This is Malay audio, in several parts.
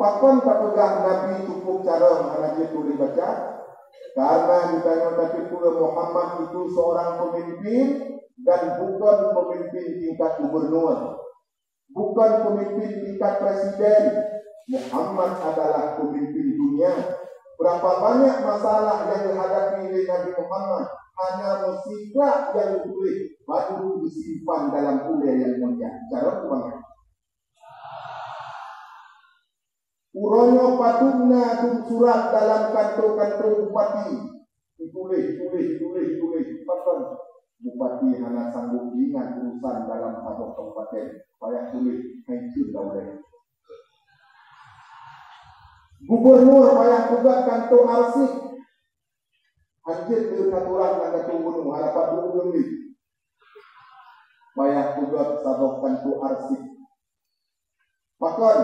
pakon pegang Nabi cukup cara anak itu dibaca. Karena ditanya Nabi Muhammad itu seorang pemimpin dan bukan pemimpin tingkat gubernur, bukan pemimpin tingkat presiden. Muhammad adalah pemimpin dunia. Berapa banyak masalah yang dihadapi oleh Nabi Muhammad, hanya musibah yang ditulis baru disimpan dalam kuliah yang mulia. Cara banyak. Urono patungna tum surat dalam kantor-kantor bupati. Tulis. Pasal bupati hanya sanggup ingat urusan dalam satu kabupaten. Payah tulis, hancur dah. Gubernur payah tugas kantor arsip. Hancur ke aturan dan kantor gunung harapan dulu ni. Payah tugas satu kantor arsip. Bahkan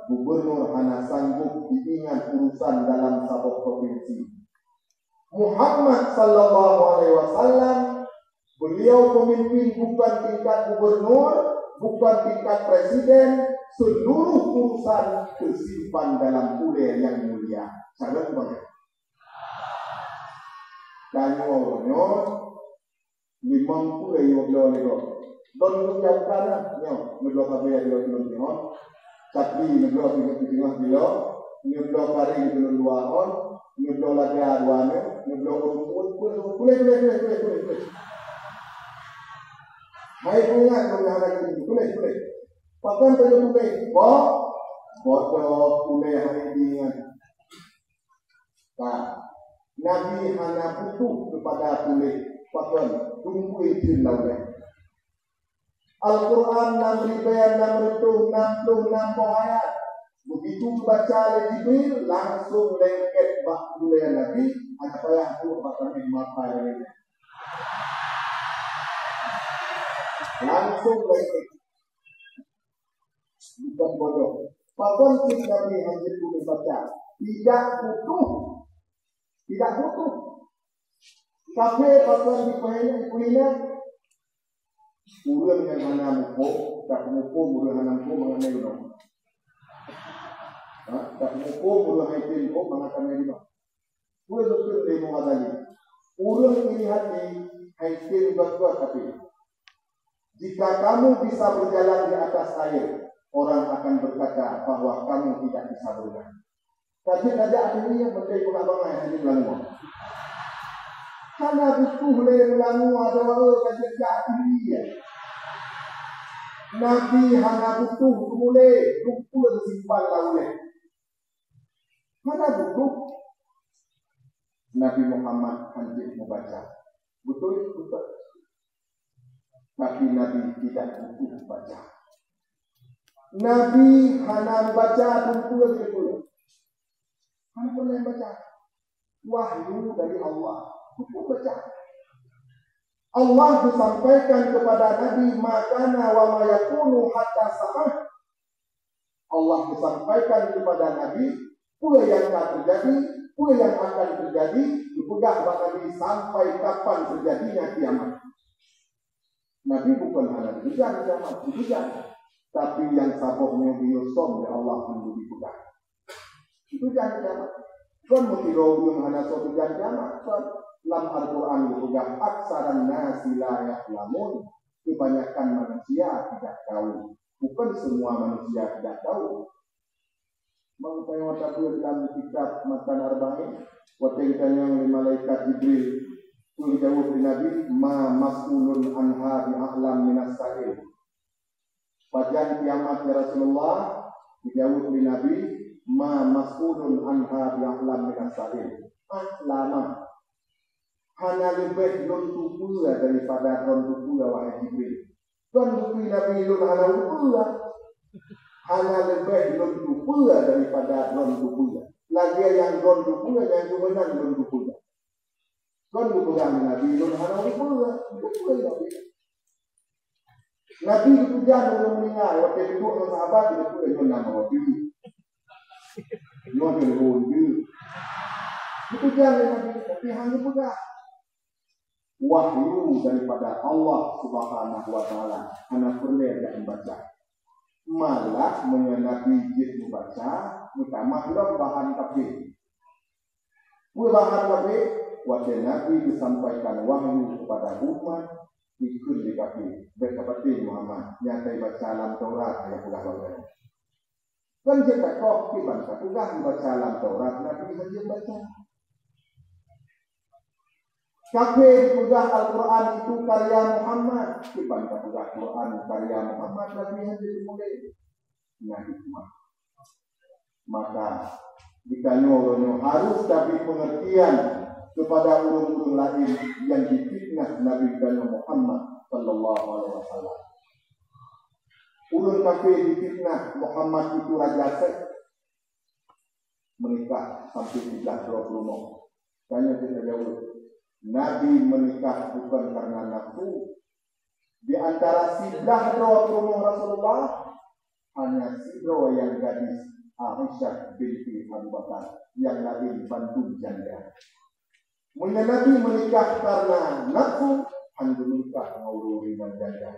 gubernur hanya sanggup diingat urusan dalam satu provinsi. Muhammad sallallahu alaihi wasallam, beliau pemimpin bukan tingkat gubernur, bukan tingkat presiden, seluruh urusan tersimpan dalam kuliah yang mulia. Sangat banyak. Kanyo limang kuliah yang beliau don ucap kanan, beliau kabeh beliau tapi negara tengah beliau, negara kari beliau luaron, negara lagi aduannya, negara kulit. Hai punya lagi kulit. Pakai kulit, bodoh kulit hari ini. Nah, Nabi hanya butuh kepada kulit, pakai tunggu itu lawan. Al-Quran 6.666 ayat. Begitu baca oleh Jibril, langsung lengket bak budaya Nabi. Ada payah aku bakal mata ini. Langsung lengket. Bukan bodoh. Pakon kita Nabi hanya boleh baca. Tidak butuh. Kafe pakon di kuliner. Urang yang hana mupo, tak mupo urang hana mupo mengenai urang. Tak mupo urang haitin mupo mengenai urang. Urang dokter dari mengadani. Urang ini hati haitin buat tapi. Jika kamu bisa berjalan di atas air, orang akan berkata bahwa kamu tidak bisa berenang. Tapi ada akhirnya menteri pengabangan yang dilakukan. Karena butuh lelangu adalah kerja dia. Nabi hanya butuh mulai buku simpan lauleh. Mana butuh Nabi Muhammad hanya membaca. Betul. Tapi Nabi tidak butuh baca. Nabi hanya membaca buku itu. Hanya pernah baca wahyu dari Allah. Buku baca. Allah disampaikan kepada Nabi makana wa ma yakunu hatta sa'ah. Allah disampaikan kepada Nabi pula yang akan terjadi, pula yang akan terjadi, dipegang Nabi sampai kapan terjadinya kiamat. Nabi bukan hanya dipegang kiamat, dipegang, tapi yang saboknya diusom oleh Allah menjadi dipegang. Itu jangan kiamat. Kan mengirau yang hanya suatu kiamat, kan? Dalam Al-Quran juga aksaran nasi la ya'lamun. Kebanyakan manusia tidak tahu. Bukan semua manusia tidak tahu. Mengapa yang tahu dalam kitab Matan Arba'in, waktu ditanya oleh malaikat Jibril, itu dijawab oleh Nabi, ma mas'ulun anha bi'a'lam minas sa'il. Pada kiamat ya Rasulullah, dijawab oleh Nabi, ma mas'ulun anha bi'a'lam minas sa'il. Lama. Hanya lebih lontu pula daripada lontu pula wahai Jibril. Tuan bukti Nabi Yunus hanya lebih lontu pula daripada lontu pula. Lagi yang lontu pula yang kemenang lontu pula. Tuan bukan Nabi Yunus hanya pula. Nabi itu jangan belum mendengar. Waktu itu orang sahabat itu pula yang nama waktu itu. Semua terhundu. Itu jangan Nabi, tapi hanya bukan. Wahyu daripada Allah Subhanahu wa taala anak perlu yang membaca. Malah mengenai Nabi membaca utama adalah bahan kafir. Bahan kafir, waktu Nabi disampaikan wahyu kepada umat ikut di kafir. Berkata Muhammad, nyatai baca alam Taurat yang pula baca. Kan jika kau kiban katulah baca alam Taurat, Nabi saja baca. Kafir juga Al-Quran itu karya Muhammad. Kiban katulah Quran karya Muhammad, Nabi saja dimulai. Nah hikmah. Maka jika nyoronyo harus tapi pengertian kepada urung-urung lain yang difitnah Nabi Muhammad sallallahu alaihi wasallam. Urung kafir difitnah Muhammad itu raja seks, menikah sampai 30 rumah. Tanya kita jawab, Nabi menikah bukan karena nafsu. Di antara 11 rumah Rasulullah hanya 1 yang gadis Aisyah binti Abu Bakar, yang lain bantu janda. Mula Nabi menikah karena nafsu, hanya menikah ngawuri dan janda.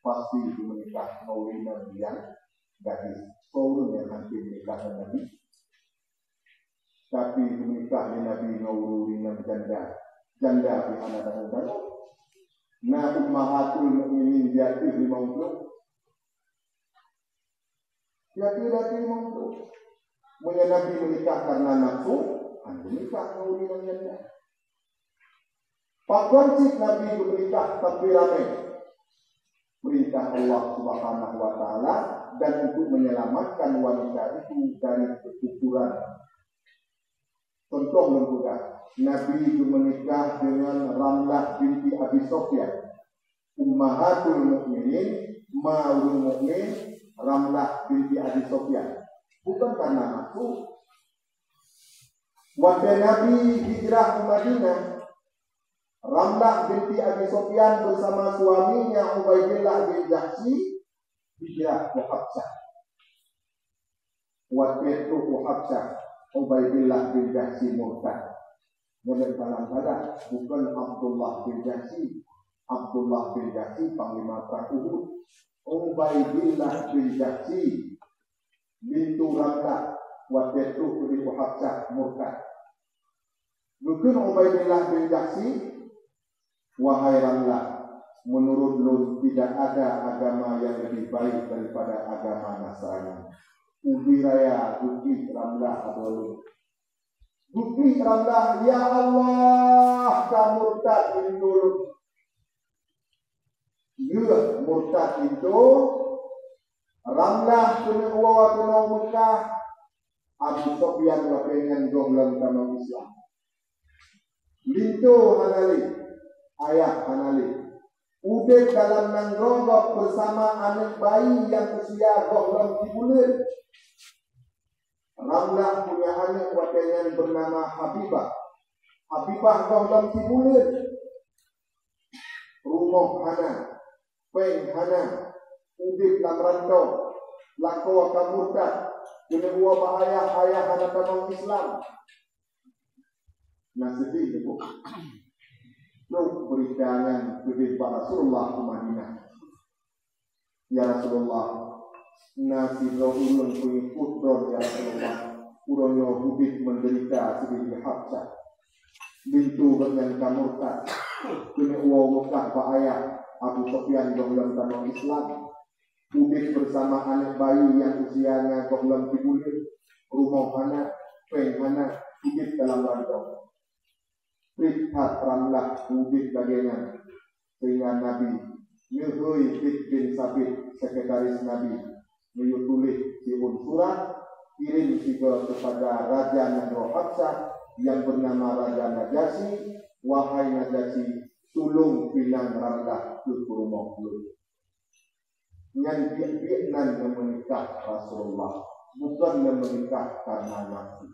Pasti menikah ngawuri dan yang gadis. Seorang yang nanti menikah dengan Nabi. Tapi menikah dengan Nabi ngawuri dan janda. Janda di anak dan muda. Nah ummahatul mu'minin diatir 50. Diatir 50. Mula Nabi menikah karena nafsu, hanya menikah ngawuri dan janda. Pak konsep Nabi menikah tapi ramai. Perintah Allah Subhanahu wa taala dan untuk menyelamatkan wanita itu dari kekufuran. Contoh membuka, Nabi itu menikah dengan Ramlah binti Abi Sufyan, ummahatul mukminin, maulul mukmin, Ramlah binti Abi Sufyan. Bukan karena nafsu. Waktu Nabi hijrah ke Madinah, Ramlah binti Abi Sufyan bersama suaminya Ubaidillah bin Jahsy hijrah ke Habsyah. Waktu itu Habsyah Ubaidillah bin Jahsy murtad. Dengan kadang-kadang bukan Abdullah bin Jahsy. Abdullah bin Jahsy panglima perang Uhud. Ubaidillah bin Jahsy bintu Ramlah waktu itu di Habsyah murtad. Bukan Ubaidillah bin Jahsy, wahai Ramlah, menurut lu tidak ada agama yang lebih baik daripada agama Nasrani. Ubi raya bukti Ramlah adolu. Bukti Ramlah, ya Allah, kamu murtad itu. Ya, murtad itu. Ramlah kena uwa kena Mekah. Abu Sufyan wapengan gohlam tanah Islam. Lintu hanali. Ayah Hanali udah dalam nanggronggok bersama anak bayi yang usia gohlam 3 bulan. Ramlah punya anak watengan bernama Habibah. Habibah gohlam 3 bulan. Rumah Hana, Peng Hana, udah dalam rantau, lakau kamurtad, kena buah bahaya ayah Hana tamang Islam. Nah sedih itu. Lu berikangan kepada Rasulullah ke Madinah. Ya Rasulullah, nasi ulun pengikut don ya Rasulullah. Uronyo bukit menderita sedih Habsyah. Bintu dengan kamurtad. Kena uang Mekah pak ayah Abu Sufyan dalam tanah Islam. Bukit bersama anak bayi yang usianya dalam 3 bulan. Rumah anak, peng anak, bukit dalam rantau. Lihat Ramlah bukit bagiannya dengan Nabi Nyuhui bin Sabit sekretaris Nabi menulis di surat kirim juga kepada Raja Negeri Habsyah yang bernama Raja Najasyi. Wahai Najasyi, tolong bilang Ramlah ke rumah dulu. Yang Vietnam yang menikah Rasulullah bukan yang menikah karena nafsu.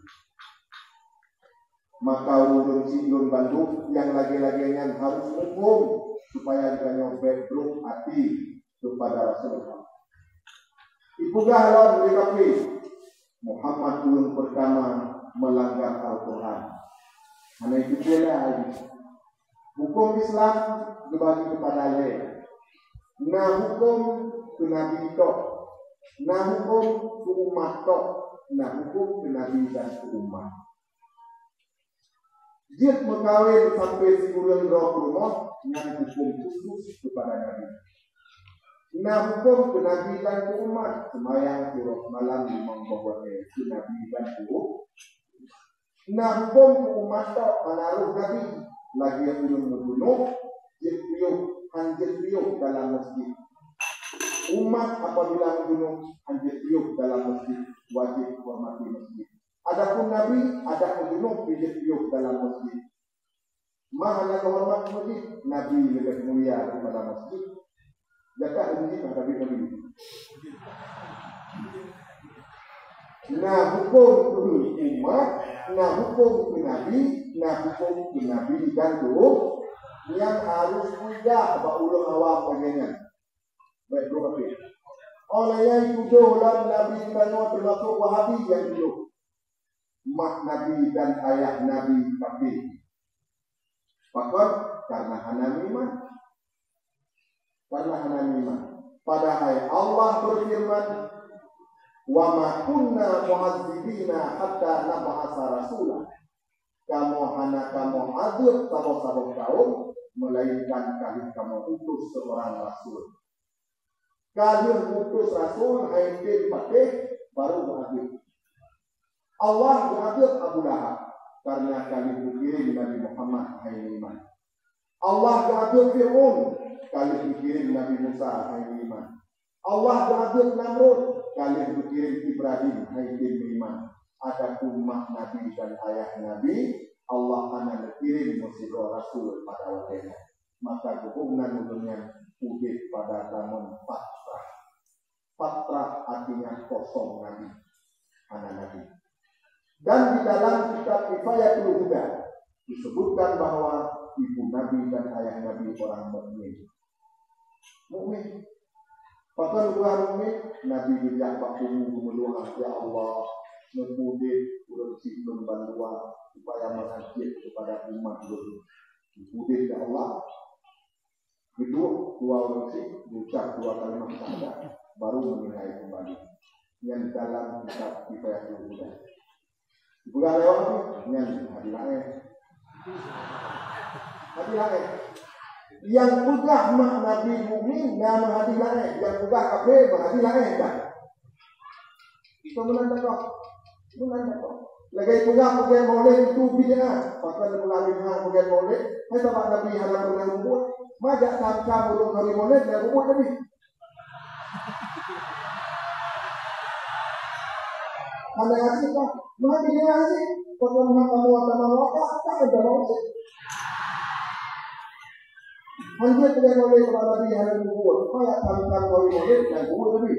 Maka urun sidun Bandung yang lagi-laginya harus hukum supaya jangan bedroom hati kepada Rasulullah. Ibu galau berkata Muhammad urun pertama melanggar Al-Quran. Karena itu bela hukum Islam dibagi kepada lain. Nah hukum ke Nabi itu, nah hukum ke umat itu, nah hukum ke Nabi dan ke umat. Jid mengkawin sampai sekurang 20 dengan hukum khusus kepada Nabi. Nah hukum ke Nabi dan ke umat semayang surat malam membawa ke Nabi dan ke umat. Nah hukum ke umat tak menaruh Nabi lagi yang belum membunuh hanjir piuh dalam masjid. Umat apabila membunuh hanjir piuh dalam masjid wajib menghormati masjid. Adapun Nabi ada membunuh hanjir piuh dalam masjid. Mana kehormat masjid? Nabi lebih mulia daripada masjid. Jaga masjid Nabi. Nah hukum ke umat, nah hukum ke Nabi, nah hukum ke Nabi dan doa yang harus mudah bagi ulun awam bagian. Baik doa ni. Oleh yang tujuh dan Nabi Muhammad termasuk Wahabi yang tujuh. Mak Nabi dan ayah Nabi kafir. Bahkan karena hana iman. Padahal Allah berfirman, wa ma kunna mu'adzibina hatta nab'atsa rasula. Kamu azab sabab kaum melainkan kali kamu utus seorang rasul. Kali utus rasul haidin patih baru beradil. Allah beradil Abu Lahab karena kali dikirim Nabi Muhammad iman. Allah beradil Fir'aun kali dikirim Nabi Musa iman. Allah beradil Namrud kali dikirim Ibrahim iman. Ada umat Nabi dan ayah Nabi, Allah akan kirim musibah Rasul pada waktunya. Maka hubungan dunia wujud pada zaman fatrah. Fatrah artinya kosong Nabi, anak Nabi. Dan di dalam kitab Kifayatul Huda disebutkan bahwa ibu Nabi dan ayah Nabi orang mukmin. Mukmin. Bahkan bukan mukmin, Nabi bijak bakumu meluah ya Allah. Memudih urus bantuan supaya mengajib kepada umat dulu. Memudih ya Allah. Kedua, urus ucap 2 kalimat syahadat baru menilai kembali. Yang dalam kitab Kifayatul Huda. Bukan lewat yang hadilah. Yang pegah mak Nabi mukmin dan hadilah. Yang pegah kafir hadilah kan. Itu menandakan. Lagi pula pakai molek itu bid'ah. Pakai pula pakai molek. Saya tak Nabi haram dengan rumput. Majak tak burung kali molek dan rumput tadi. Anda ngasih tak? Mana dia ngasih? Pakai kamu apa? Tak ada molek. Hanya pakai molek kepada Nabi haram rumput. Majak tak kali molek dan rumput tadi.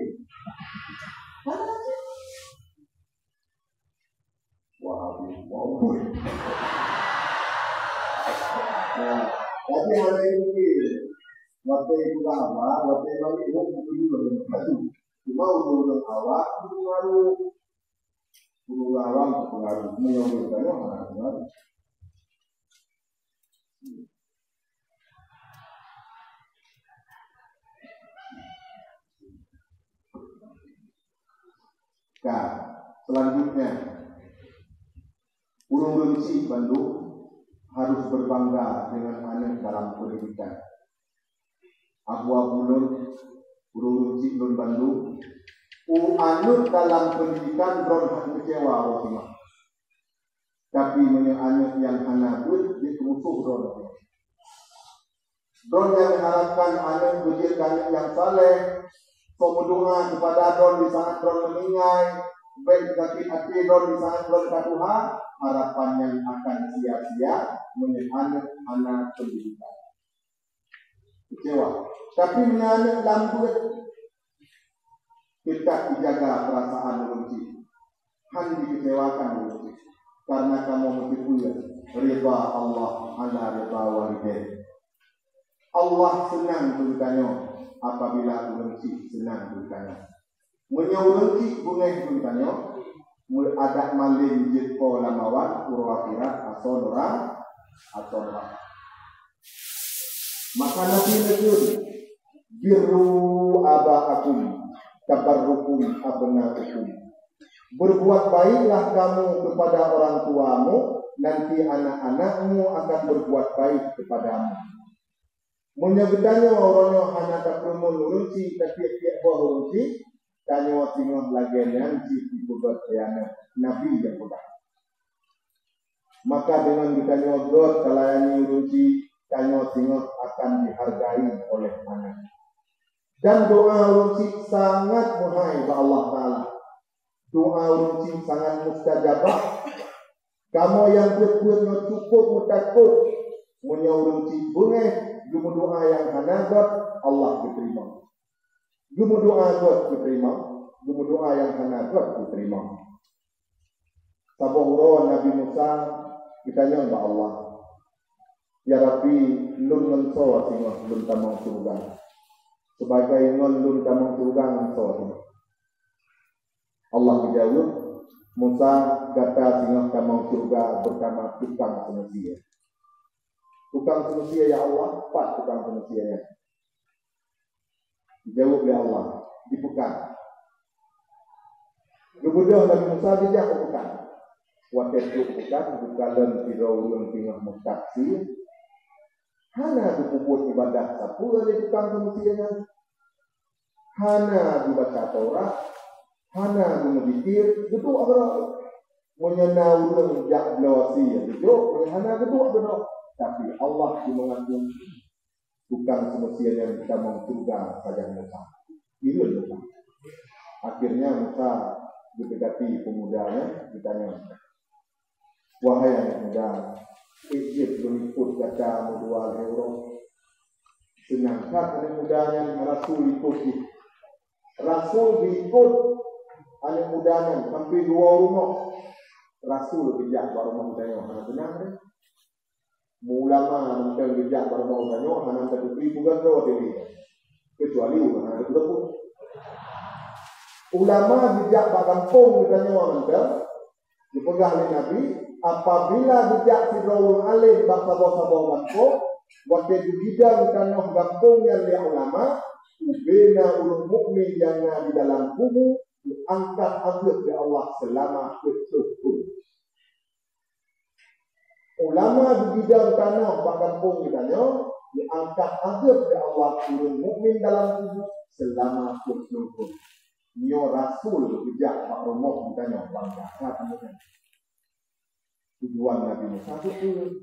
Nah, tapi hari ini waktu itu lama, waktu itu lagi bukan belum baju. Cuma urut awak, pengaruh menyebutkannya orang pengaruh. Nah, selanjutnya. Urung Renci Bandung harus berbangga dengan anak dalam pendidikan. Abulun Urung Renci Bandung anut dalam pendidikan drone kecewa wakimah. Tapi menyanyi yang anak pun ditutup drone. Drone yang mengharapkan anak berjilid yang saleh, pemuduhan kepada drone di saat drone meninggal. Baik kaki hati drone di saat drone katuha. Harapan yang akan sia-sia menyebabkan anak pendidikan. Kecewa. Tapi menyalahkan lambut kita dijaga perasaan benci. Hanya dikecewakan benci. Karena kamu mengikuti riba Allah ala riba walidain. Allah senang bertanya apabila benci senang bertanya. Menyauruti bunga bertanya. Ada malin jitko lamawan urwakira atau orang. Maka Nabi Nabi biru abaakum tabarrukum abnaakum Berbuat baiklah kamu kepada orang tuamu, nanti anak-anakmu akan berbuat baik kepadamu. Menyebutnya orangnya hanya keperluan urunci, tapi buah urunci, tanya tengah lagian si dibuat sayana Nabi yang mudah. Maka dengan ditanya God kalayani urunci, tanya tengah akan dihargai oleh anak. Dan doa urunci sangat muhai kepada Allah Ta'ala. Doa urunci sangat mustajabah. Kamu yang berbuatnya cukup mutakut, punya urunci bunga, cuma doa yang hanabat Allah diterima. Cuma doa God diterima, cuma doa yang hanabat diterima. Sabahura Nabi Musa ditanya kepada Allah, Ya Rabbi, lun menso singah lun tamang surga. Sebagai lun tamang surga menso singah. Allah menjawab, Musa kata singah tamang surga bersama tukang senusia. Tukang senusia ya Allah, 4 tukang senusianya. Dijawab oleh Allah, dipegang. Kemudian Nabi Musa dijak pegang. Waktu itu pegang, bukalan tiraulang tinggal mutaksi. Hana dipuput ibadah sapu dari tukang senusianya. Hana dibaca Taurat. Hana dimedikir. Itu apa? Menyenau ulang jak belawasi. Itu hana kedua benar. Tapi Allah mengagung tukang senusia yang kita mau surga saja Musa. Itu Musa. Akhirnya Musa mendekati pemudanya, ditanya, wahai anak muda, Egypt meliput kata modal euro. Senangkan anak mudanya Rasul ikut. Rasul diikut anak mudanya sampai 2 rumah. Rasul bijak baru mau tanya, mana benar deh? Ulama mungkin bijak baru mau tanya, mana tertutup bukan kau diri. Kecuali ulama tertutup. Ulama bijak pada kampung ditanya orang dipegang oleh Nabi. Apabila bijak Fir'aun alih bangsa-bangsa kampung, waktu juga ditanya kampung yang dia ulama, ubena ulun mukmin yang di dalam kubur diangkat azab oleh Allah selama kecukup. Ulama di bidang tanah bak kampung ditanya, diangkat azab oleh Allah ulun mukmin dalam kubur selama kecukup. Nyo Rasul bijak Pak Romo ditanya bangga kemudian. Tujuan Nabi Musa itu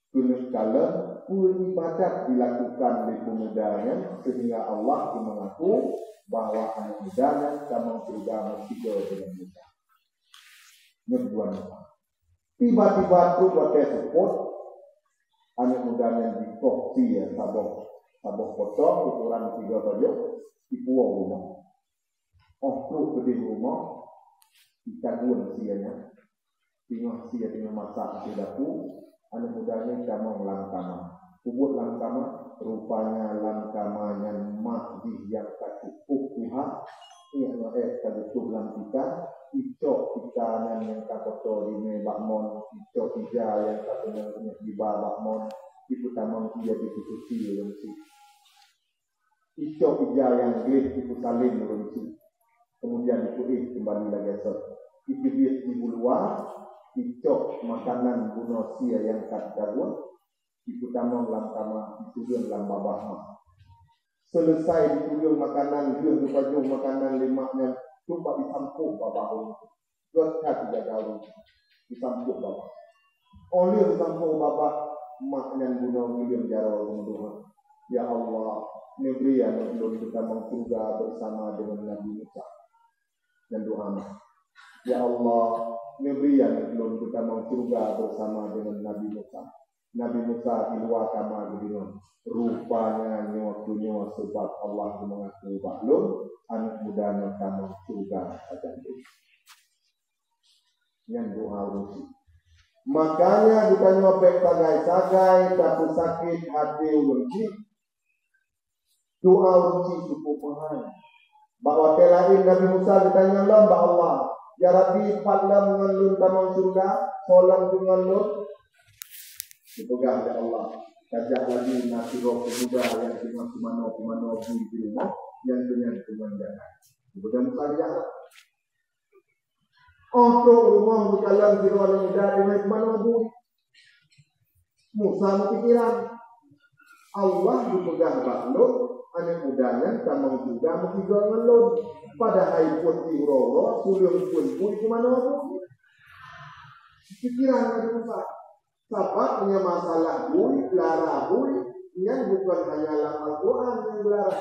tunas kala ibadat dilakukan oleh pemudanya sehingga Allah mengaku bahwa anak mudanya sama surga mestiga dengan Musa. Tujuan tiba-tiba tu pakai support anak mudanya di kopi ya sabok potong ukuran 3 tojok di puang rumah. Terus di rumah dikandung sianya. Tengah masak di dapur, anak mudanya kamu langkama. Kubut langkama, rupanya langkama yang mahdi yang tak cukup Tuhan. Ini kadutuh lantikan, icok ikan yang tak kotor ini bakmon, icok ija yang tak punya di bakmon, itu tamang dia ditutupi lunci. Icok ija yang gelis itu saling lunci. Kemudian dikuih kembali lagi esok. Itu di luar. Icok makanan bunuh sia yang tak jago, itu tamang langkama, ditulung dalam babah. Selesai ditulung makanan, dia baju makanan lemaknya, coba disampuk babah. Gotcha 3 kali, disampuk babah. Oleh disampuk babah, maknya bunuh miliar jaro menduha. Ya Allah, negeri yang belum kita mengsurga bersama dengan Nabi Musa dan doa. Ya Allah, negeri yang belum kita mau surga bersama dengan Nabi Musa. Nabi Musa di luar kamar begini. Rupanya nyawa sebab Allah mengaku baklum. Anak mudanya kamu surga saja. Yang doa rusi. Makanya bukan nyopek sagai-sagai, tapi sakit hati rusi. Doa rusi cukup mahal. Bahwa telahin Nabi Musa ditanya lamba Allah. Ya Rabbi, patlam mengalun tamang surga, solam mengalun. Dipegang oleh Allah. Kajak lagi nasi roh pemuda yang cuma kumano di rumah, yang dengan kemanjangan. Kemudian Musa dijawab. Untuk rumah berjalan di ruang muda dengan mana bu? Musa pikiran Allah dipegang baklon, anak mudanya sama juga mengigal ngelon. Pada hari pun diuroro, suliung pun di mana bu? Pikiran dari Musa. Sebab punya masalah bui, lara bui, yang bukan hanya dalam Al-Quran yang belara.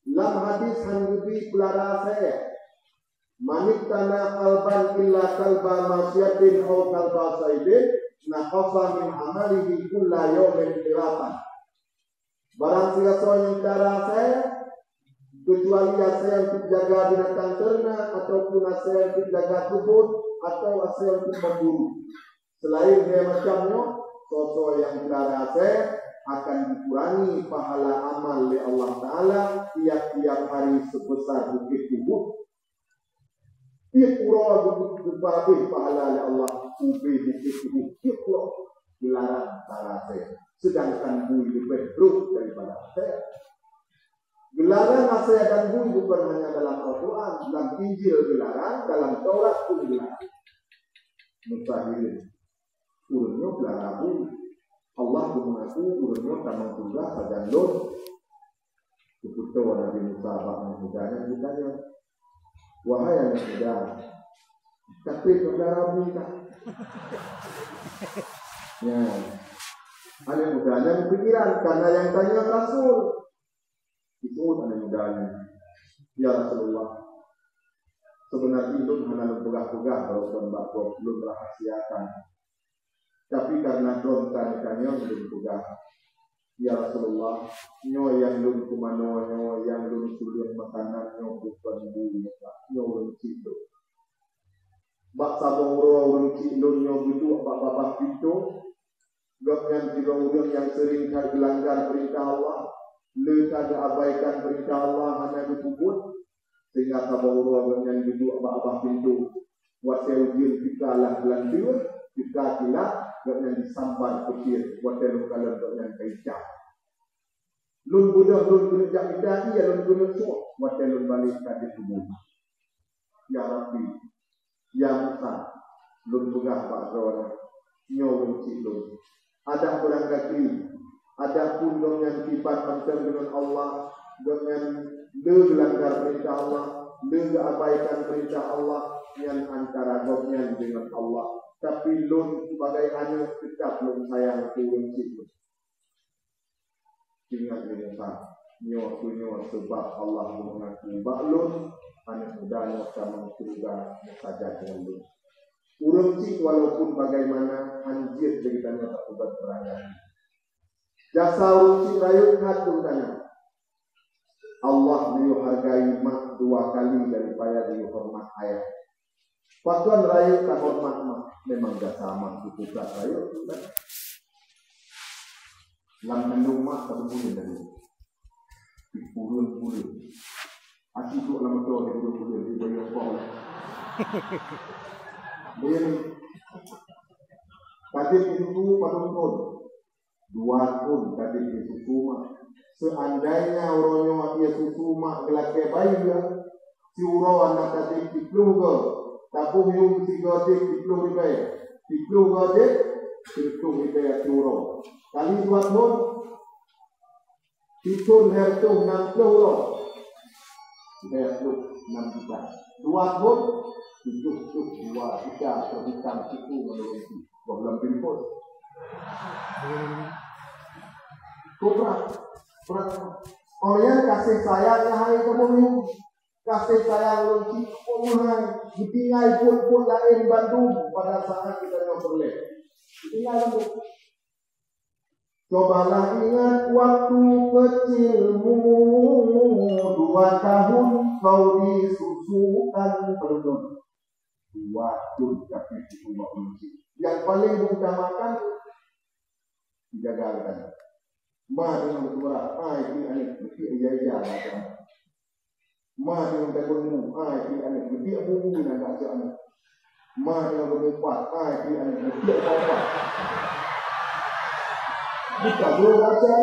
Dalam hadis Hanbali belara saya. Manik tanah kalban illa kalba masyatin au kalba saidin naqasa min amalihi kulla yawmin qiratan. Barang siapa yang darah saya kecuali saya untuk jaga binatang ternak ataupun saya untuk jaga kebun atau saya untuk memburu. Selain dia macamnya, sosok yang darah saya akan dikurangi pahala amal oleh Allah Ta'ala tiap-tiap hari sebesar bukit Uhud. Tiap pura berbabih pahala oleh Allah ubi bukit Uhud. Tiap pura dilarang darah saya. Sedangkan bui lebih buruk daripada saya. Gelaran saya dan bui bukan hanya dalam Al-Quran, dalam Injil dilarang, dalam Taurat pun dilarang. Mustahil. Urunnya dilarang bui. Allah mengaku urunnya tamang juga saja lor. Keputusan Nabi Musa bahkan mudanya ditanya, wahai anak muda, tapi saudara minta. Ya, anak mudanya berpikiran karena yang tanya Rasul. Itu anak mudanya, ya Rasulullah. Sebenarnya itu hanya pegah-pegah kalau tuan belum rahasiakan. Tapi karena tuan tanya belum pegah. Ya Rasulullah, nyo yang belum kumano, nyo yang belum sudah makanan, nyo bukan bumi, nyo belum cido. Bak sabong roh belum cido, nyo gitu, bak pintu. Gapnya tiga orang yang sering melanggar perintah Allah, lekar abaikan perintah Allah hanya dikubur, sehingga sabong roh gapnya gitu, bak pintu. Wasel jil kita lah gelandir, kita kilat. Gapnya disambar petir, wadah lukalan gapnya kaicap. Lun budak lun kerja kita, iya lun guna semua, wadah lun balik ke tubuh. Ya Rabbi, ya Musa, lun pegah Pak Rawana, nyawun cilun. Ada orang kaki, ada pun dengan sifat macam dengan Allah, dengan melanggar perintah Allah, mengabaikan perintah Allah, yang antara gopnya dengan Allah. Tapi lun sebagai anak tetap lun sayang turun situ. Ingat Musa, nyo sebab Allah mengaku baklun, anak mudanya sama surga saja dengan lun. Urun cik walaupun bagaimana anjir ceritanya tak ubat berangan. Jasa urun cik rayut ngatur tanya. Allah beliau hargai mak 2 kali daripada beliau hormat ayah. Patuan rayut tak hormat mak. Memang jasa mak itu tak rayut. Lam mendung mak tak boleh dari. Purun. Asyik tu lama tu ada purun di bayang kau lah. Bayang. Kadir itu padung pun. 2 pun kadir itu mak. Seandainya orangnya ia susu mak gelake bayi ya. Si uro anak kadir dipluh ke. Tapung yung si gade dipluh ribai. Dipluh gade dipluh ribai si uro. Kali 2 pun. Pitun hertung 60 uro. Hertung 6 juta. 2 pun. Tujuh 2 3 terhutang situ menurut problem pinpun. Berat. Orang kasih sayang hai kamu kasih sayang lunci umai ditinggal pun lain Bandung pada saat kita ngobrol. Ditinggal Bandung. Cobalah ingat waktu kecilmu 2 tahun kau disusukan penuh. 2 tahun tapi cuma lunci. Yang paling mengutamakan dijagalkan. Ma dengan suara, ini anak beti iya macam. Ma dengan telepon ini anak beti bubu nak baca anak. Ma dengan berempat, ini anak beti apa? Kita belum baca.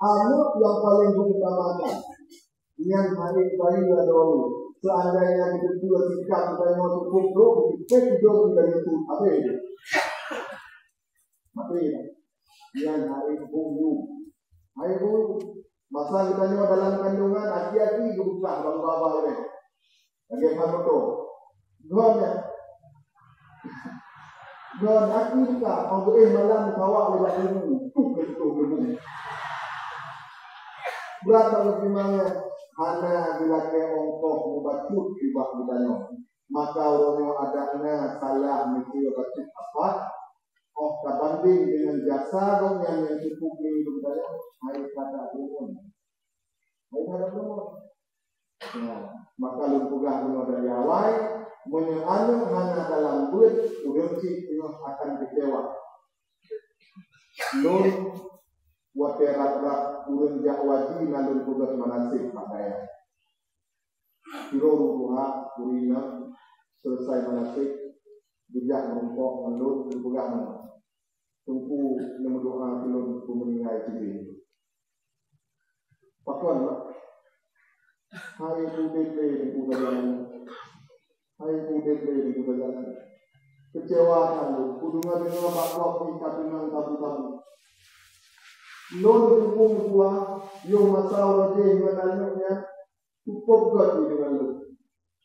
Anak yang paling diutamakan, yang paling dahulu seandainya kita dua sikap kita mau cukup kita hidup dari itu apa itu? Apa itu? Yang hari bulu, masa kita nyawa dalam kandungan hati-hati buka bawah ini. Bagaimana tu? Don hati buka, mau malam bawa lewat ilmu, betul. Berapa bagaimana? Hana bila ke ongkoh mubacut ibak budanya, maka orang adanya salah mikir bacut apa? Oh, kabanding dengan jasa dong yang cukup ini budaya, hari kata umum. Maka lumpugah benar dari awal, menyeanu hana dalam duit, urgensi penuh akan kecewa. Nun waterat urun jakwaji nalun tugas manasik makanya kiro rubuha urina selesai manasik bijak merumpok melun berbuka mana tunggu mendoa filun pemeninggai ini pakuan lah hari UDP di Kudajan kecewa kamu kudungan dengan bakwak di kadungan tabu-tabu non hukum tua yang masalah je menanya cukup gak dengan lu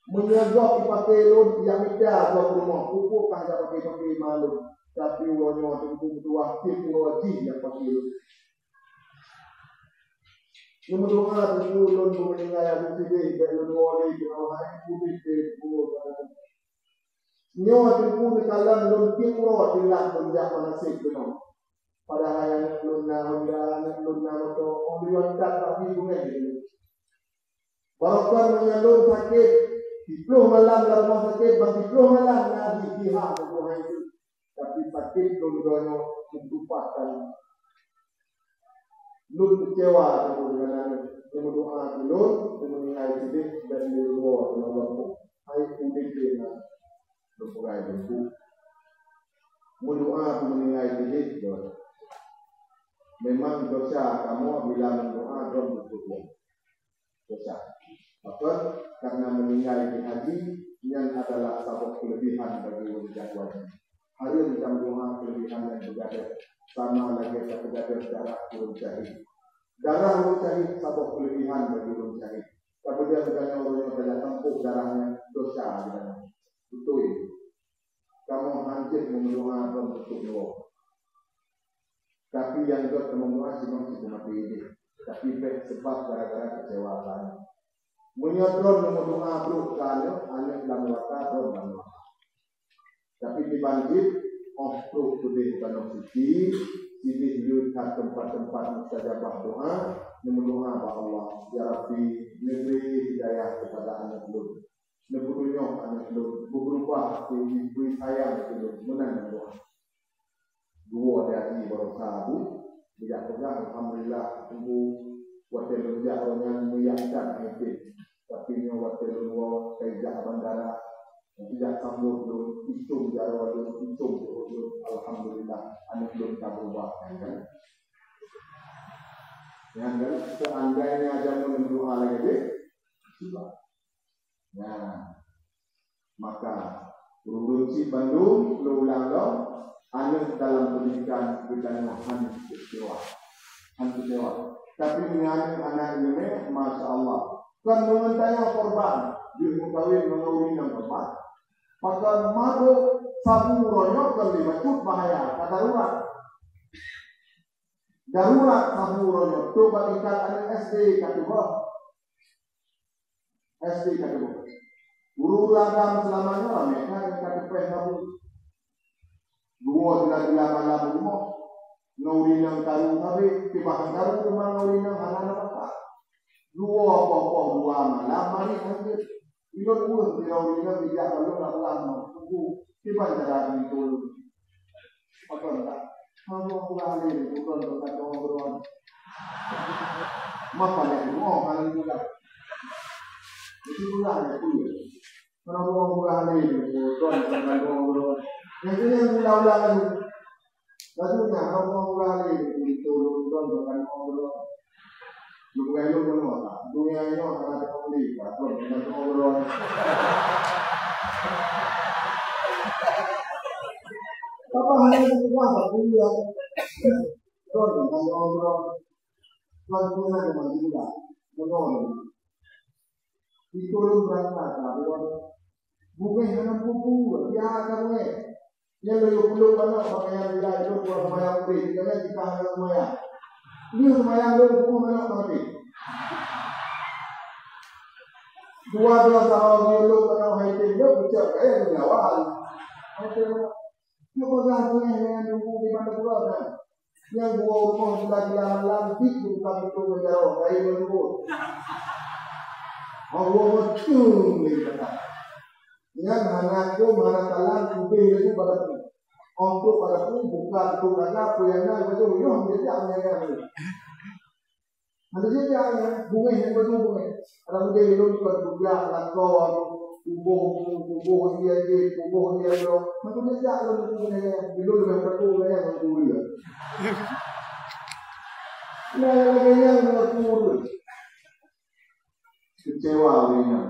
menyagap pakai lu yang ada buat rumah cukup kan tak pakai malu tapi wanya hukum tua tim wajib yang pakai lu nomor doa tu lu meninggal yang tidak belum boleh diawali kubik nyawa hukum kalam lu tim ro dilang penjak manasik benar pada hayang luna atau omriwan tapi bunga gitu. Barokah menyalur sakit, dipluh malam dalam rumah sakit, dipluh malam lagi pihak rumah itu. Tapi sakit luna mentumpahkan. Lun kecewa dengan doa lun, mengenai sidik dan luar dengan hai kudik dengan berpurai bentuk. Mendoa mengenai sidik memang dosa kamu bila mendoa dalam bersyukur dosa. Maka karena meninggal di haji yang adalah sabab kelebihan bagi wajib wajib. Hari kita mendoa kelebihan yang berada sama lagi terjadi darah urun syahid. Darah urun syahid sabab kelebihan bagi urun syahid. Kemudian bukannya orang yang pada tempuh darahnya dosa betul. Kamu hancur mendoa dalam bersyukur. Tapi yang juga teman-teman masih mati ini. Tapi sebab gara-gara kecewaan. Menyodron mendoa bro kalau anak dalam wata dalam wata. Tapi dibanjir bro sudah bukan suci. Sini lihat tempat-tempat mustajabah doa. Mendoa bahwa Allah ya Rabbi negeri hidayah kepada anak lu. Negerinya anak lu berubah beri sayang lu menang doa. Dua dari berusaha tidak pernah alhamdulillah tunggu waktu kerja orang yang meyakinkan itu tapi ni waktu dua kerja bandara tidak sambut belum hitung jarak belum hitung alhamdulillah anak belum tak berubah kan yang kan seandainya ada mendoa lagi sudah nah maka urunsi Bandung ulang anu dalam pendidikan kita hantu kecewa. Tapi dengan anak ini, masya Allah, kan mengenai korban, diketahui mengauri yang korban. Maka madu sabu royok kan dimaksud bahaya, darurat sabu royok. Coba ikat anak SD kategori, guru ragam selamanya lah mereka yang kategori sabu. Dua bila malam rumah nauri nang karu tapi tibahan karu cuma nauri nang anak-anak apa dua malam mari hadir ilon urus di nauri nang tidak lalu lama tunggu tiba cara itu apa enggak kalau pulang ini bukan bukan ngobrol makanya kalau juga itu pulang itu kalau pulang ini bukan ngobrol yang ini yang ulang-ulangan lalu nak mau mulai itu bukan ngobrol Dunia itu benar tak? Dunia ini akan ada pembeli, atau dengan ngobrol. Apa hanya sebuah kuliah? Terus dengan ngobrol, langsung dengan juga, menolak. Itu berangkat, bukan hanya buku, dia akan yang lebih perlu banyak pakaian bila itu buat semayang beri, karena kita hanya semayang. Dia semayang dulu buku banyak mati. 12 tahun dulu pada haitin dia bercakap kaya di awal. Dia pegang punya dengan buku di mana pula kan? Yang buah rumah gila-gila malam itu bukan itu menjauh dari menurut. Allah betul ni kata. Yang anakku manakala kubih itu pada untuk pada pun bukan tu karena apa yang nak betul yo dia tak mengenai. Ada dia yang bunga yang betul bunga. Ada dia itu berbuah lakau kubuh dia lo. Macam dia tak lo bunga dulu dengan betul yang betul dia. Nah yang betul. Kecewa dia.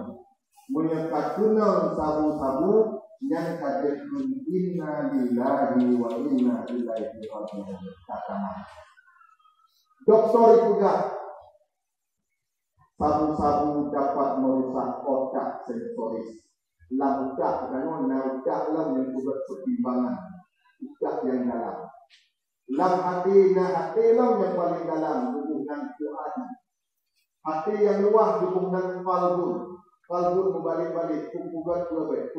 Menyekat kunang sabu-sabu yang kaget inna lillahi wa inna ilaihi raji'un. Doktor itu sabu-sabu dapat merusak otak sensoris. Otak kan otak yang membuat pertimbangan. Otak yang dalam. Hati yang paling dalam hubungan Tuhan. Hati yang luas hubungan falgun. Kalbun berbalik-balik, kubuat dua baik.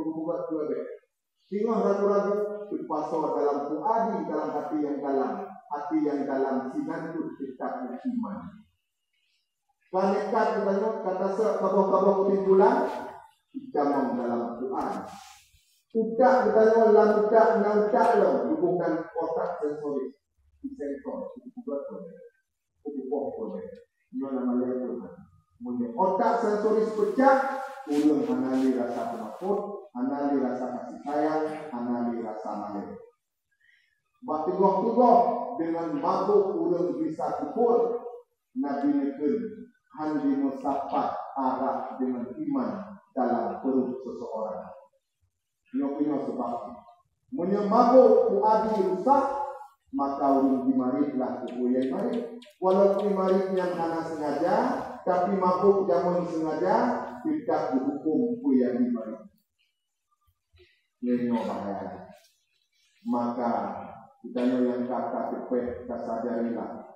Tengok ragu-ragu, dipasok dalam puadi, dalam hati yang dalam sinan itu kitab iman. Kanekat kita kata kabah-kabah putih tulang, jamang dalam Quran. Udak kita udak hubungan otak sensoris, sensor, kubuat dua baik. Ini namanya Tuhan. Otak sensoris pecah, ulun anali rasa penakut, anali rasa kasih sayang, anali rasa malu. Batigoh-tigoh dengan mabuk ulun bisa ukur, Nabi Nekun handi musapat arah dengan iman dalam perut seseorang. Nyok-nyok sebab menyemabuk puadi rusak, maka ulun dimaritlah kuku yang marit. Walaupun marit yang hana sengaja, tapi mabuk jamun sengaja tidak dihukum ku yang diberi. Ini bahaya. Maka kita yang kata kepeh kasadarilah.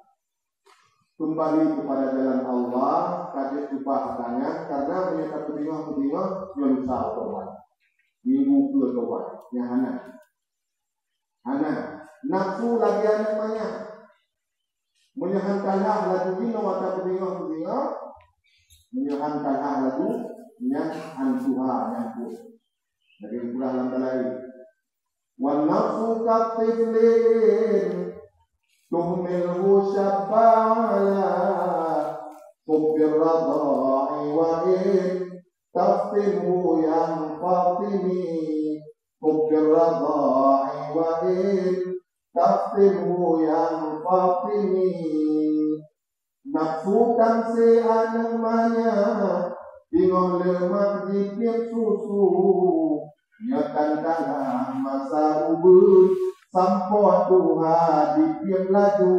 Kembali kepada jalan Allah, kaget upah tangan karena menyatakan kebingungan yang usah kawan. Minggu ke kawan yang hana. Nafsu lagi anak banyak. Menyahankan hak lagu bina wata kebingungan menyahankan hak lagu yang antuha yang pun dari pulang lain wan nafsu katiflin tuhmilhu syabala kubir radha'i wa in taftinhu yang fatimi kubir radha'i wa in taftinhu yang fatimi. Nafsu kan namanya bingung lemak dipik susu nyakan dalam masa ubud sampo Tuhan dipik laju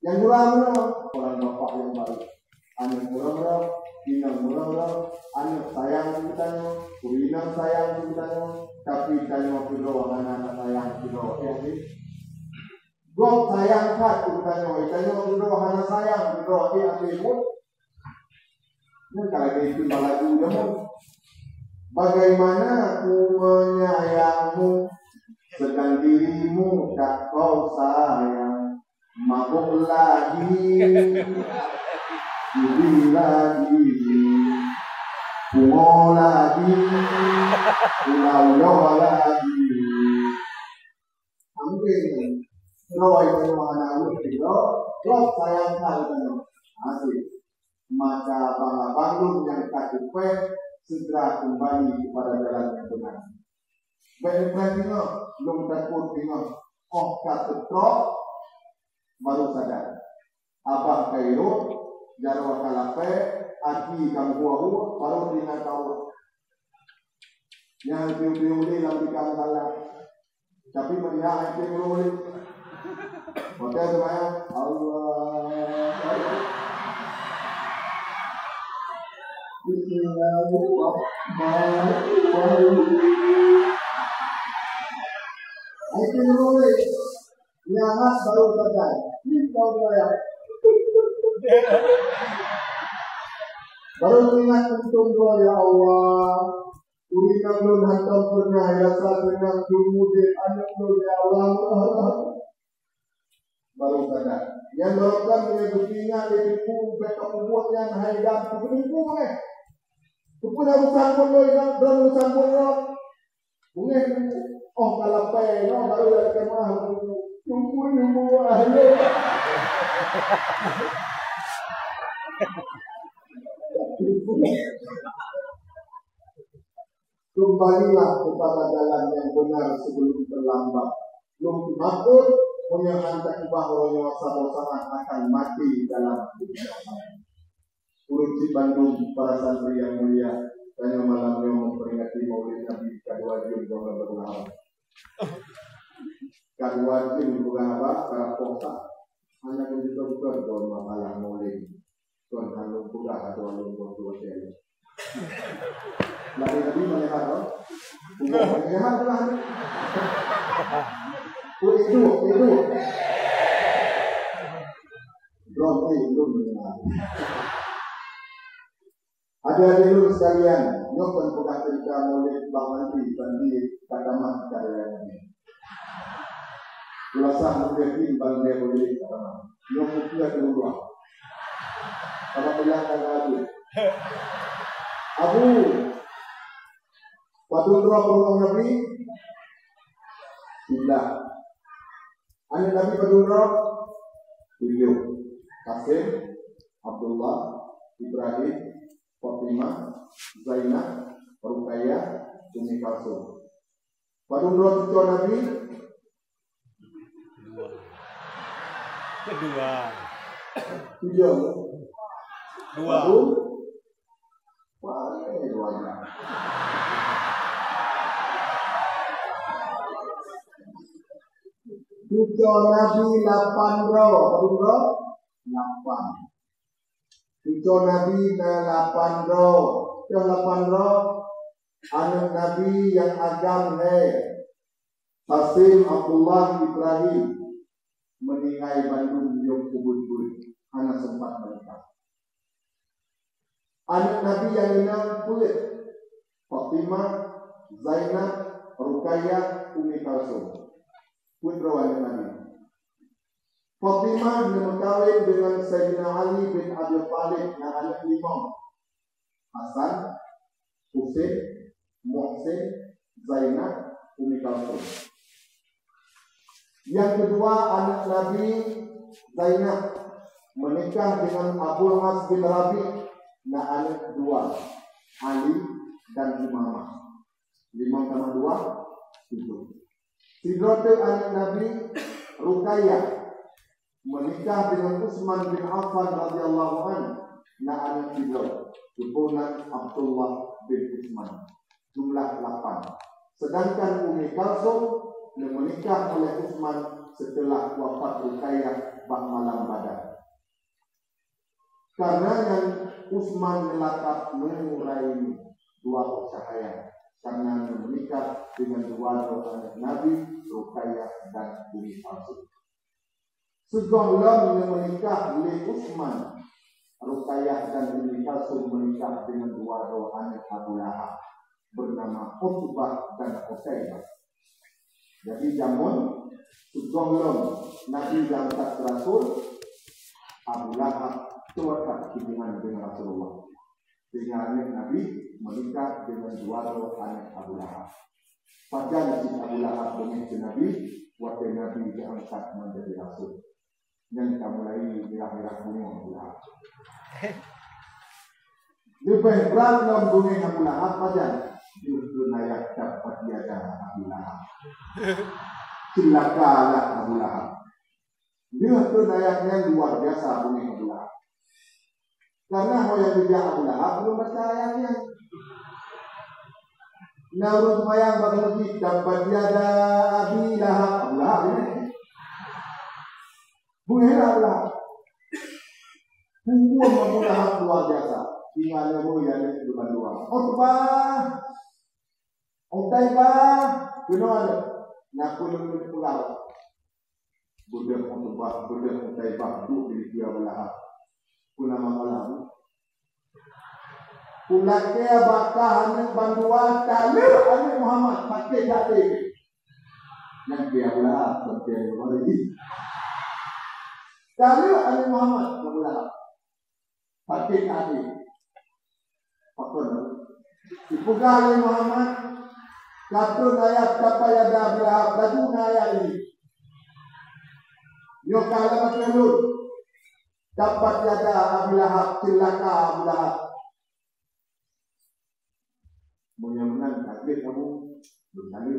yang murah orang bapak yang baru anak murah inang murah anak sayang kitanya kurinang sayang kitanya tapi tanya kiro anak sayang kiro ya sih gua sayang kat tanya kiro anak sayang kiro dia asyik ini kalau itu lagu jamu bagaimana aku menyayangmu sedang dirimu tak kau sayang mabuk lagi Judi lagi, bungo lagi, pulau lagi. Mungkin roy penuhana itu, roh sayang kalian asik. Maka para bangun yang katupe segera kembali kepada jalan yang benar. Baik tengok, belum takut tengok. Oh katetrok baru sadar. Abang kairo jarwa kalape aki kambuahu baru tinggal tahu. Yang piu-piu ni dalam ikan salah. Tapi melihat itu boleh. Hotel semuanya Allah. Bismillahirrahmanirrahim. Itu boleh. Nyamas baru sadar. Ini kau saya. Baru ingat untung doa ya Allah. Urikan belum hantam pernah ya saat dengan kemudian anak belum ya Allah. Baru sadar. Yang berokam dia bertinggal di buku mereka membuat yang haidam buku ni. Buku dah bersambung lo, dah bersambung lo. Mungkin oh kalau pay no baru ada kemah buku ni buah lo. Kembalilah kepada jalan yang benar sebelum terlambat. Belum takut menyangka bahawa sama-sama akan mati dalam dunia. Urusi Bandung para santri yang mulia, dan malamnya memperingati Maulid Nabi Kadwajib Doa Berlahan. Kadwajib bukan apa? Para posa. Hanya begitu-begitu doa masalah Maulid. Tuan Hanung Kuda atau Hanung Kuda Seri. Lari Nabi melihat loh. Melihat lah. Itu. Belum mengenal. Ada dulu sekalian, nyokon bukan cerita Maulid Bang Menteri bandi katamat karya ini. Ulasah mungkin bang dia boleh katamat. Nyokon dia kedua. Kalau bilang Abu. Padahal roh Nabi. Tidak. Anak Nabi padahal beliau. Kasim, Abdullah, Ibrahim, Fatimah, Zainab, Ruqayyah, Ummi Kalsum. Padahal roh Nabi kedua. Dua. Cucu Nabi 8 roh, 8. Cucu Nabi 8 roh, 8 roh. Anak Nabi yang agam Qasim, Abdullah, Ibrahim meninggal Bandung yang kubur-kubur. Anak sempat mereka. Anak Nabi yang enam kulit Fatimah, Zainab, Ruqayyah, Ummi Kalsum. Putra anak Nabi. Fatimah berkahwin dengan Sayyidina Ali bin Abi Thalib yang anak 5. Hasan, Husain, Muhsin, Zainab, Ummi Kalsum. Yang kedua anak Nabi Zainab menikah dengan Abu Has bin Rabi. Nah anak 2 Ali dan Umamah. 5 tambah 2 7. Sidratul anak Nabi Ruqayyah menikah dengan Utsman bin Affan radhiyallahu anhu. Nah anak 3 keturunan Abdullah bin Utsman. Jumlah 8. Sedangkan Ummi Kalsum menikah oleh Utsman setelah wafat Ruqayyah bak malam Badar. Karena yang Utsman melakap mengurai 2 cahaya karena menikah dengan 2 anak Nabi Ruqayyah dan Ummi Kalsum. Segolah menikah oleh Utsman, Ruqayyah dan Ummi Kalsum menikah dengan 2 anak Abu Lahab bernama Utbah dan Usaybah. Jadi jamun segolah Nabi dan Rasul Abu Lahab terlekat hubungan dengan Rasulullah. Sehingga Nabi menikah dengan 2 anak Abu Lahab. Pada si Abu Lahab menikah Nabi, waktu Nabi diangkat menjadi Rasul. Yang kita mulai merah-merah bunga Abu Lahab. Lebih berat dalam bunga Abu Lahab pada justru naik dapat tiada Abu Lahab. Celakalah Abu Lahab. Dia tu ayatnya luar biasa bunyi Abu Lahab. Karena orang yang bijak Abu Lahab belum baca ayatnya. Naurut mayang bagi dapat tiada Abi Lahab. Abu Lahab ini. Bunyi Abu Lahab. Hukum Abu Lahab luar biasa. Tinggal Abu yang itu dua. Utbah, Utaibah, benar. Nak pun pulang. Budak Utbah, budak Utaibah duduk di dia Abu Lahab. Kuna malam. Pulaknya bakahan bantuan kalau Ali Muhammad pakai jati. Yang dia Abu Lahab pakai lagi. Kalau Ali Muhammad Abu Lahab pakai jati. Apa nak? Dibuka Ali Muhammad. Satu ayat kapaya Abu Lahab. Satu ayat ini. Yo kalau betul. Dapat tiada Abu Lahab, celaka Abu Lahab. Menyenangkan takdir kamu berkali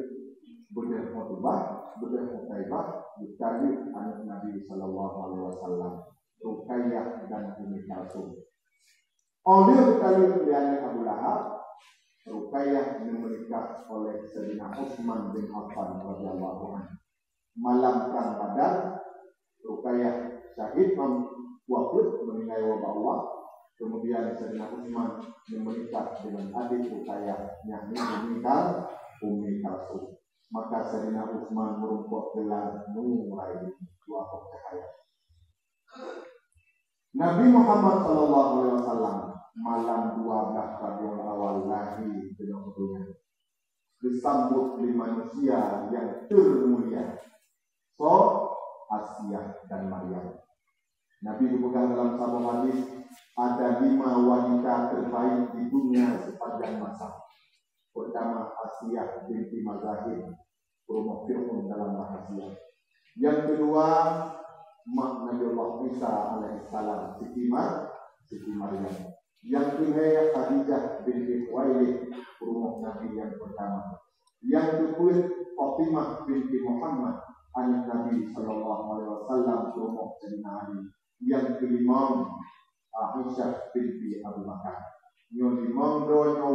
Utbah, Utaibah, berkali anak Nabi Sallallahu Alaihi Wasallam, Ruqayyah dan Ummi Kalsum. Oleh berkali pilihan Abu Lahab, Ruqayyah menikah oleh Sayyidina Utsman bin Affan radhiyallahu anhu. Malam perang Badar, Ruqayyah syahid wafat meninggal wabah Allah. Kemudian Sayyidina Utsman menikah dengan adik Ruqayyah yang meninggal Ummi Kalsum. Maka Sayyidina Utsman merumput gelar Nuraini, dua cahaya. Nabi Muhammad sallallahu alaihi wasallam malam 12 Rabiul Awal lahir di dunia. Disambut di manusia yang termulia. Asia dan Maryam. Nabi dipegang dalam sebuah hadis, ada 5 wanita terbaik di dunia sepanjang masa. Pertama Asia binti Mazahir, rumah Fir'aun dalam rahasia. Yang kedua Mak Nabiullah Isa alaihissalam, Siti Maryam. Yang ketiga Khadijah binti Khuwailid, rumah Nabi yang pertama. Yang keempat Fatimah binti Muhammad, anak Nabi Sallallahu Alaihi Wasallam, rumah Sayyidina Ali. Yang kelima Aisyah binti Abu Bakar. Yang lima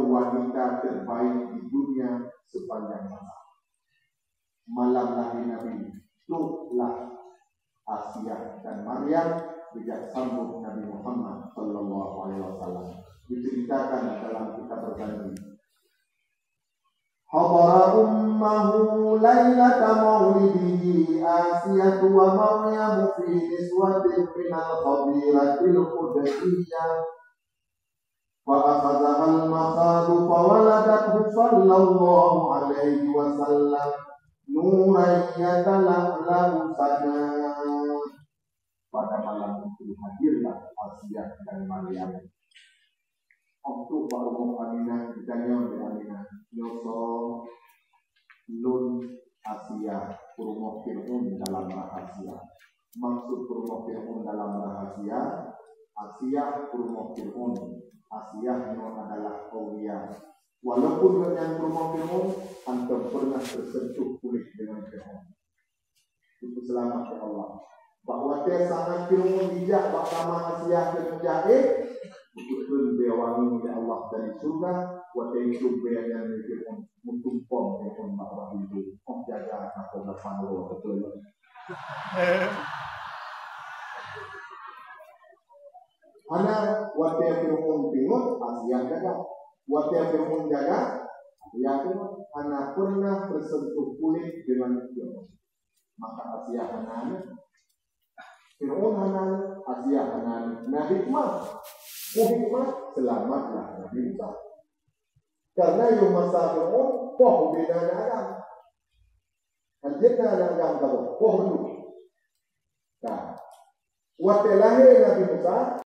wanita terbaik di dunia sepanjang masa. Malam lahir Nabi itulah Asia dan Maryam bijak sambut Nabi Muhammad Sallallahu Alaihi Wasallam. Diceritakan dalam kitab berjanji. Hadara ummahu lailata maulidihi Asiyatu wa Maryamu fi niswatin minal khabiratil qudsiyyah fa akhadhaha al-makhadu fa waladathu sallallahu alaihi wasallam nuran yatala'lahu sana. Pada malam itu hadirlah Asiyah dan Maryam. Untuk Pak Aminah ditanya oleh Aminah, Yoso Nun Asia Kurma Fir'aun dalam rahasia. Maksud Kurma Fir'aun dalam rahasia, Asia Kurma Fir'aun. Asia itu adalah Aulia. Walaupun dengan Kurma Fir'aun, antum pernah tersentuh kulit dengan Fir'aun. Itu selamat ya Allah. Bahwa dia sangat Fir'aun bijak bersama Asia dan Jahid. Betul bewangi ya Allah dari surga, waktu itu beyan Fir'aun mutumpom Fir'aun bahwa itu jaga atau berpandu betul. Anak waktu Fir'aun bingung, Asia jaga. Waktu Fir'aun jaga, Asia pun anak pernah tersentuh kulit dengan Fir'aun. Maka Asia anak, Fir'aun anak, Asia anak. Nah hikmah. Hikmah selamatlah Nabi Musa. Karena yang masa Fir'aun poh bina Adam. Anjirna Adam kalau poh dulu. Nah, waktu lahir Nabi Musa